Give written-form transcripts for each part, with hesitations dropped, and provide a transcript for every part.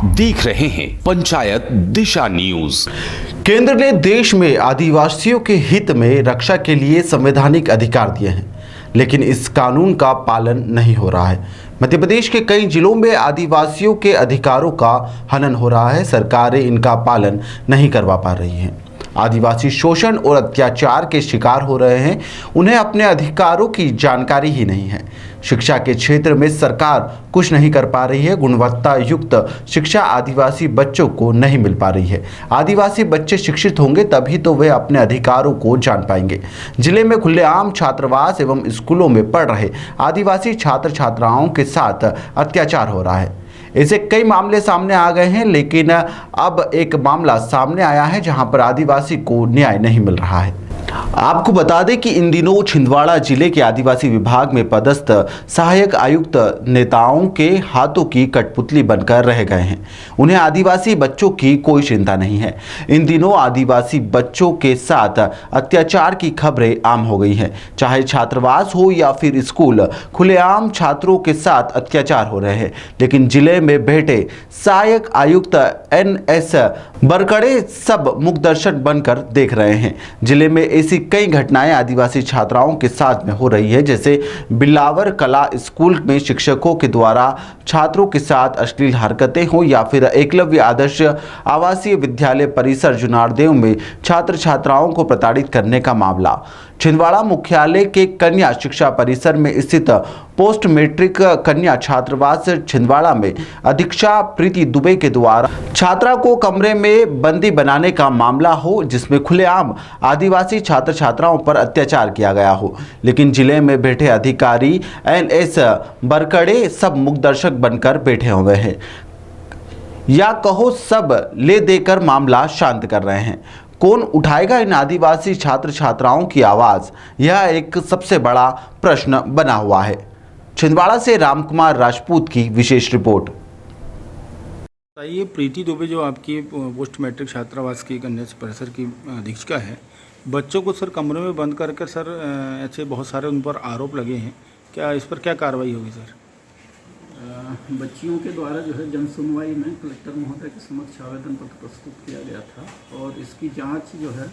देख रहे हैं पंचायत दिशा न्यूज। केंद्र ने देश में आदिवासियों के हित में रक्षा के लिए संवैधानिक अधिकार दिए हैं, लेकिन इस कानून का पालन नहीं हो रहा है। मध्य प्रदेश के कई जिलों में आदिवासियों के अधिकारों का हनन हो रहा है। सरकारें इनका पालन नहीं करवा पा रही हैं। आदिवासी शोषण और अत्याचार के शिकार हो रहे हैं। उन्हें अपने अधिकारों की जानकारी ही नहीं है। शिक्षा के क्षेत्र में सरकार कुछ नहीं कर पा रही है। गुणवत्ता युक्त शिक्षा आदिवासी बच्चों को नहीं मिल पा रही है। आदिवासी बच्चे शिक्षित होंगे तभी तो वे अपने अधिकारों को जान पाएंगे। जिले में खुलेआम छात्रावास एवं स्कूलों में पढ़ रहे आदिवासी छात्र छात्राओं के साथ अत्याचार हो रहा है। ऐसे कई मामले सामने आ गए हैं, लेकिन अब एक मामला सामने आया है जहां पर आदिवासी को न्याय नहीं मिल रहा है। आपको बता दें कि इन दिनों छिंदवाड़ा जिले के आदिवासी विभाग में पदस्थ सहायक आयुक्त नेताओं के हाथों की कठपुतली बनकर रह गए हैं। उन्हें आदिवासी बच्चों की कोई चिंता नहीं है। इन दिनों आदिवासी बच्चों के साथ अत्याचार की खबरें आम हो गई हैं। चाहे छात्रावास हो या फिर स्कूल, खुलेआम छात्रों के साथ अत्याचार हो रहे हैं। लेकिन जिले में बैठे सहायक आयुक्त NS बरकड़े सब मुखदर्शक बनकर देख रहे हैं। जिले में ऐसी कई घटनाएं आदिवासी छात्राओं के साथ में हो रही है, जैसे बिलावर कला स्कूल में शिक्षकों के द्वारा छात्रों के साथ अश्लील हरकतें हो, या फिर एकलव्य आदर्श आवासीय विद्यालय परिसर जुनारदेव में छात्र छात्राओं को प्रताड़ित करने का मामला। छिंदवाड़ा मुख्यालय के कन्या शिक्षा परिसर में स्थित पोस्ट मैट्रिक कन्या छात्रावास छिंदवाड़ा में अधीक्षा प्रीति दुबे के द्वारा छात्रा को कमरे में बंदी बनाने का मामला हो, जिसमें खुलेआम आदिवासी छात्र छात्राओं पर अत्याचार किया गया हो। लेकिन जिले में बैठे अधिकारी NS बरकड़े सब मुखदर्शक बनकर बैठे हुए हैं, या कहो सब ले देकर मामला शांत कर रहे हैं। कौन उठाएगा इन आदिवासी छात्र छात्राओं की आवाज़? यह एक सबसे बड़ा प्रश्न बना हुआ है। छिंदवाड़ा से रामकुमार राजपूत की विशेष रिपोर्ट। ये प्रीति दुबे जो आपकी पोस्ट मैट्रिक छात्रावास की कन्या परिसर की अधीक्षिका है, बच्चों को सर कमरे में बंद करके सर ऐसे बहुत सारे उन पर आरोप लगे हैं। क्या इस पर क्या कार्रवाई होगी सर? बच्चियों के द्वारा जो है जन सुनवाई में कलेक्टर महोदय के समक्ष आवेदन पत्र प्रस्तुत किया गया था, और इसकी जांच जो है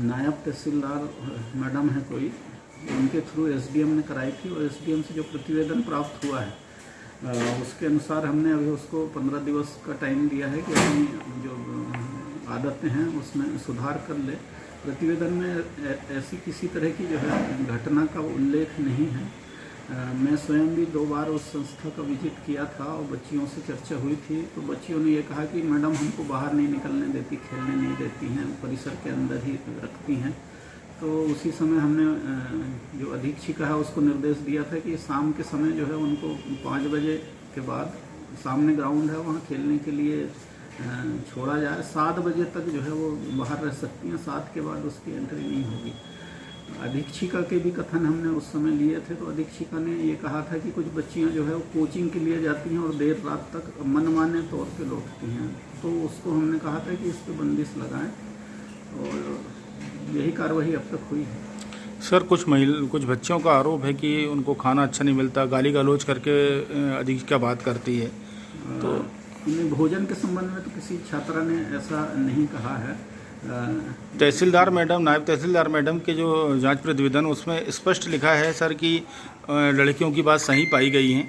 नायब तहसीलदार मैडम है कोई, उनके थ्रू SDM ने कराई थी, और SDM से जो प्रतिवेदन प्राप्त हुआ है उसके अनुसार हमने अभी उसको 15 दिवस का टाइम दिया है कि अपनी जो आदतें हैं उसमें सुधार कर ले। प्रतिवेदन में ऐसी किसी तरह की जो है घटना का उल्लेख नहीं है। मैं स्वयं भी 2 बार उस संस्था का विजिट किया था और बच्चियों से चर्चा हुई थी, तो बच्चियों ने ये कहा कि मैडम हमको बाहर नहीं निकलने देती, खेलने नहीं देती हैं, परिसर के अंदर ही रखती हैं। तो उसी समय हमने जो अधीक्षिका है उसको निर्देश दिया था कि शाम के समय जो है उनको 5 बजे के बाद सामने ग्राउंड है वहाँ खेलने के लिए छोड़ा जाए। 7 बजे तक जो है वो बाहर रह सकती हैं, 7 के बाद उसकी एंट्री नहीं होगी। अधीक्षिका के भी कथन हमने उस समय लिए थे, तो अधीक्षिका ने ये कहा था कि कुछ बच्चियां जो है वो कोचिंग के लिए जाती हैं और देर रात तक मनमाने तौर पे लौटती हैं। तो उसको हमने कहा था कि इस पर बंदिश लगाएं, और यही कार्रवाई अब तक हुई है। सर कुछ बच्चों का आरोप है कि उनको खाना अच्छा नहीं मिलता, गाली गलौज करके अधीक्षिका बात करती है। तो भोजन के संबंध में तो किसी छात्रा ने ऐसा नहीं कहा है। तहसीलदार मैडम, नायब तहसीलदार मैडम के जो जांच प्रतिवेदन उसमें स्पष्ट लिखा है सर कि लड़कियों की बात सही पाई गई है।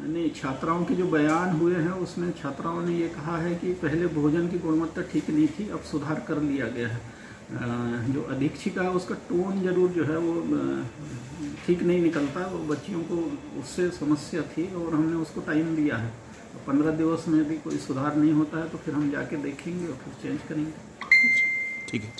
नहीं, छात्राओं के जो बयान हुए हैं उसमें छात्राओं ने ये कहा है कि पहले भोजन की गुणवत्ता ठीक नहीं थी, अब सुधार कर लिया गया है। जो अधीक्षिका है उसका टोन जरूर जो है वो ठीक नहीं निकलता, वो बच्चियों को उससे समस्या थी, और हमने उसको टाइम दिया है। 15 दिवस में भी कोई सुधार नहीं होता है तो फिर हम जाके देखेंगे और फिर चेंज करेंगे। ठीक है।